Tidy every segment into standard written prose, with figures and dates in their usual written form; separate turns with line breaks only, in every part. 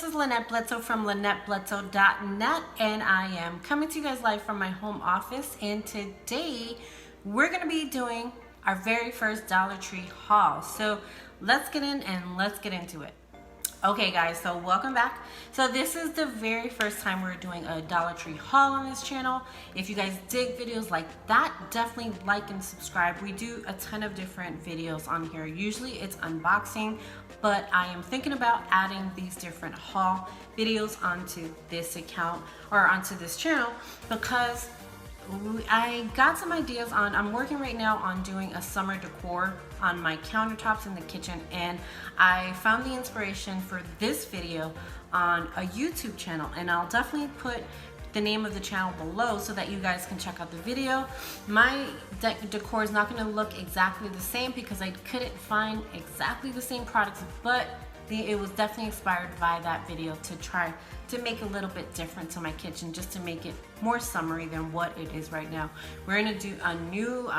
this is Lynette Bledsoe from LynetteBledsoe.net, and I am coming to you guys live from my home office. And today we're going to be doing our very first Dollar Tree haul. So let's get in and let's get into it. Okay guys, so welcome back. So this is the very first time we're doing a Dollar Tree haul on this channel. If you guys dig videos like that, definitely like and subscribe. We do a ton of different videos on here. Usually it's unboxing, but I am thinking about adding these different haul videos onto this account or onto this channel because I got some ideas on, I'm working right now on doing a summer decor on my countertops in the kitchen, and I found the inspiration for this video on a YouTube channel, and I'll definitely put the name of the channel below so that you guys can check out the video. My decor is not going to look exactly the same because I couldn't find exactly the same products, but it was definitely inspired by that video to try to make a little bit different to my kitchen, just to make it more summery than what it is right now. We're gonna do a new,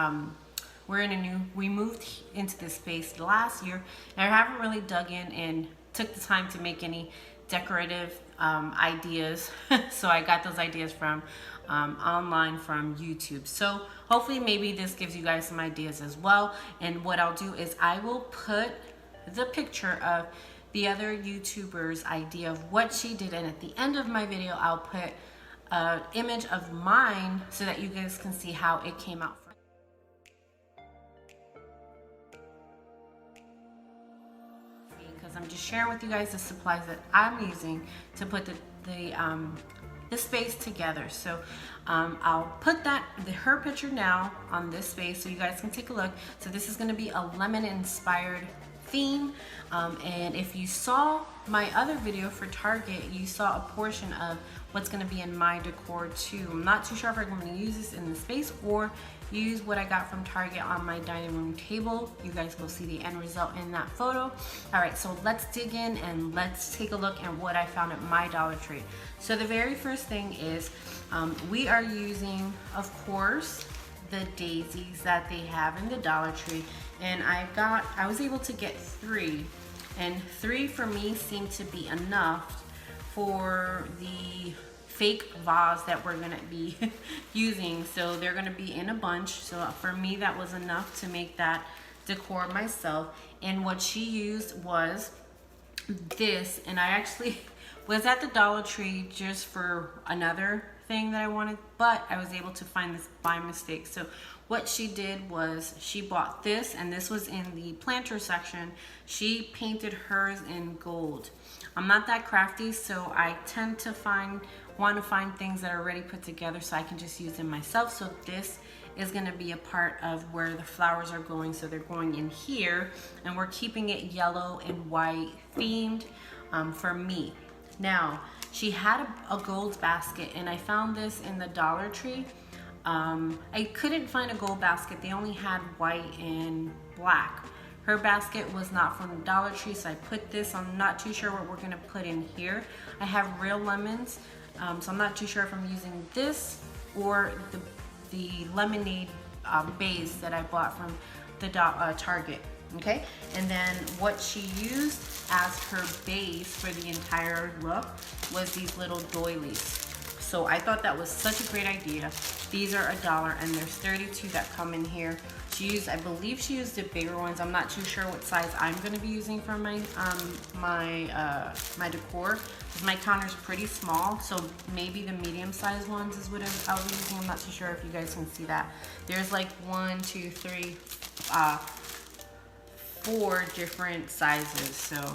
we moved into this space last year, and I haven't really dug in and took the time to make any decorative ideas. So I got those ideas from online from YouTube. So hopefully maybe this gives you guys some ideas as well. And what I'll do is I will put the picture of the other YouTuber's idea of what she did, and at the end of my video I'll put an image of mine so that you guys can see how it came out for me, because I'm just sharing with you guys the supplies that I'm using to put the space together. So I'll put her picture now on this space so you guys can take a look. So this is going to be a lemon inspired theme, and if you saw my other video for Target, you saw a portion of what's going to be in my decor too. I'm not too sure if I'm going to use this in the space or use what I got from Target on my dining room table. You guys will see the end result in that photo. All right, so let's dig in and let's take a look at what I found at my Dollar Tree. So the very first thing is we are using, of course, the daisies that they have in the Dollar Tree, and I was able to get 3, and 3 for me seemed to be enough for the fake vase that we're gonna be using. So they're gonna be in a bunch, so for me that was enough to make that decor myself. And what she used was this, and I actually was at the Dollar Tree just for another thing that I wanted, but I was able to find this by mistake. So what she did was she bought this, and this was in the planter section. She painted hers in gold. I'm not that crafty, so I tend to want to find things that are already put together so I can just use them myself. So this is going to be a part of where the flowers are going. So they're going in here, and we're keeping it yellow and white themed for me. Now, she had a gold basket, and I found this in the Dollar Tree. I couldn't find a gold basket. They only had white and black. Her basket was not from the Dollar Tree, so I put this. I'm not too sure what we're gonna put in here. I have real lemons, so I'm not too sure if I'm using this or the lemonade base that I bought from the Target. Okay, and then what she used as her base for the entire look was these little doilies. So I thought that was such a great idea. These are $1, and there's 32 that come in here. I believe she used the bigger ones. I'm not too sure what size I'm going to be using for my my decor, because my counter is pretty small. So maybe the medium size ones is what I'll be using. I'm not too sure if you guys can see that. There's like 1, 2, 3, 4 different sizes. So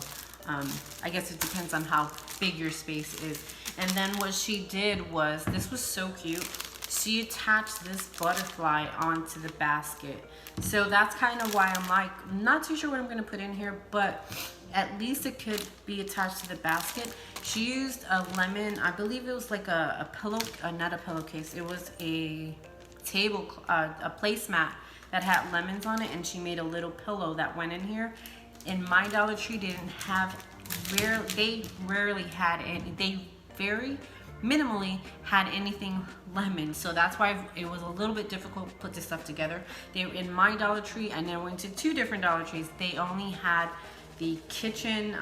I guess it depends on how big your space is. And then what she did was, this was so cute. She attached this butterfly onto the basket. So that's kind of why I'm like, not too sure what I'm gonna put in here, but at least it could be attached to the basket. She used a lemon, I believe it was like a pillow, not a pillowcase, it was a table, a placemat that had lemons on it, and she made a little pillow that went in here. In my Dollar Tree, they didn't have, they rarely had it, they very minimally had anything lemon, so that's why it was a little bit difficult to put this stuff together. They, in my Dollar Tree, and then went to 2 different Dollar Trees, they only had the kitchen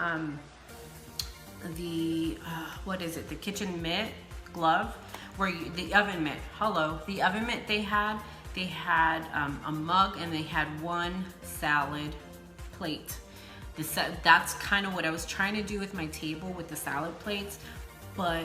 the what is it, the kitchen mitt glove, where the oven mitt, the oven mitt they had a mug, and they had one salad plate. That's kind of what I was trying to do with my table with the salad plates, but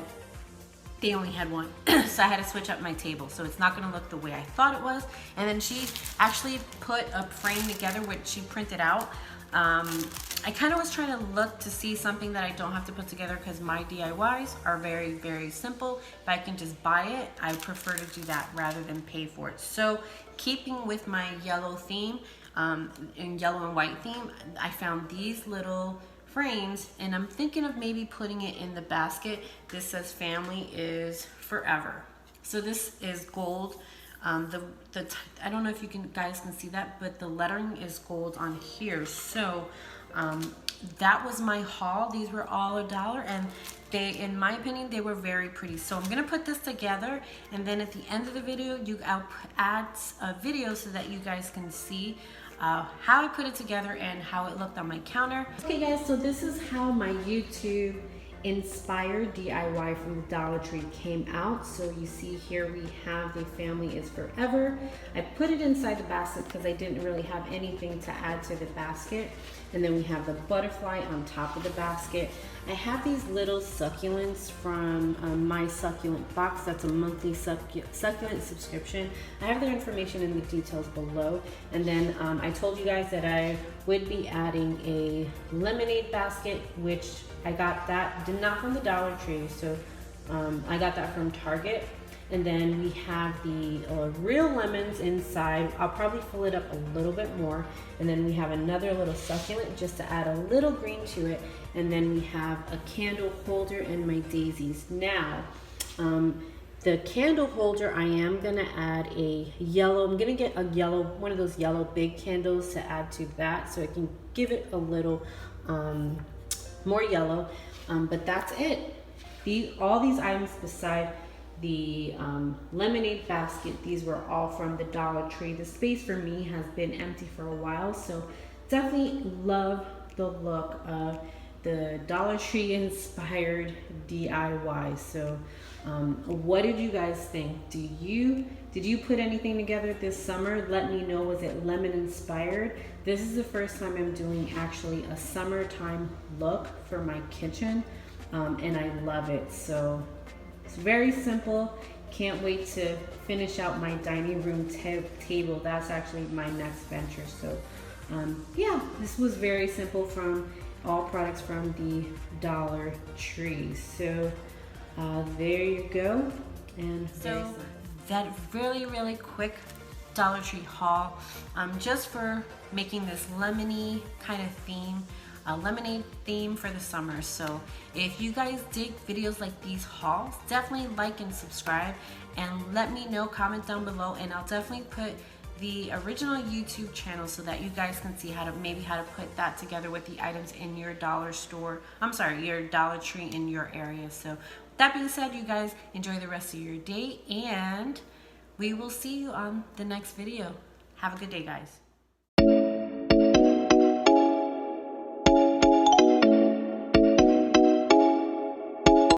they only had one. So I had to switch up my table, so it's not gonna look the way I thought it was. And then she actually put a frame together, which she printed out. I kind of was trying to look to see something that I don't have to put together, because my DIYs are very, very simple. If I can just buy it, I prefer to do that rather than pay for it. So keeping with my yellow theme, and yellow and white theme, I found these little frames, and I'm thinking of maybe putting it in the basket. This says family is forever. So this is gold. I don't know if you guys can see that, but the lettering is gold on here. So that was my haul. These were all $1, and they, in my opinion, they were very pretty. So I'm gonna put this together, and then at the end of the video, I'll add a video so that you guys can see how I put it together and how it looked on my counter. Okay guys, so this is how my YouTube inspired DIY from the Dollar Tree came out. So you see here we have the family is forever. I put it inside the basket because I didn't really have anything to add to the basket. And then we have the butterfly on top of the basket. I have these little succulents from my Succulent Box. That's a monthly succulent subscription. I have their information in the details below. And then I told you guys that I would be adding a lemonade basket, which I got that, not from the Dollar Tree, so I got that from Target. And then we have the real lemons inside. I'll probably fill it up a little bit more. And then we have another little succulent just to add a little green to it. And then we have a candle holder and my daisies. Now, the candle holder, I am gonna add a yellow. I'm gonna get a yellow, one of those yellow big candles to add to that, so I can give it a little more yellow. But that's it. All these items beside the lemonade basket, these were all from the Dollar Tree. The space for me has been empty for a while, so definitely love the look of the Dollar Tree inspired DIY. So what did you guys think? Did you put anything together this summer? Let me know. Was it lemon inspired? This is the first time I'm doing actually a summertime look for my kitchen, and I love it. So it's very simple. Can't wait to finish out my dining room table. That's actually my next venture. So yeah, this was very simple, from all products from the Dollar Tree. So there you go. And so that really quick Dollar Tree haul, just for making this lemony kind of theme, a lemonade theme for the summer. So if you guys dig videos like these hauls, definitely like and subscribe, and let me know, comment down below, and I'll definitely put the original YouTube channel so that you guys can see how to put that together with the items in your your Dollar Tree in your area. So that being said, you guys enjoy the rest of your day, and we will see you on the next video. Have a good day, guys.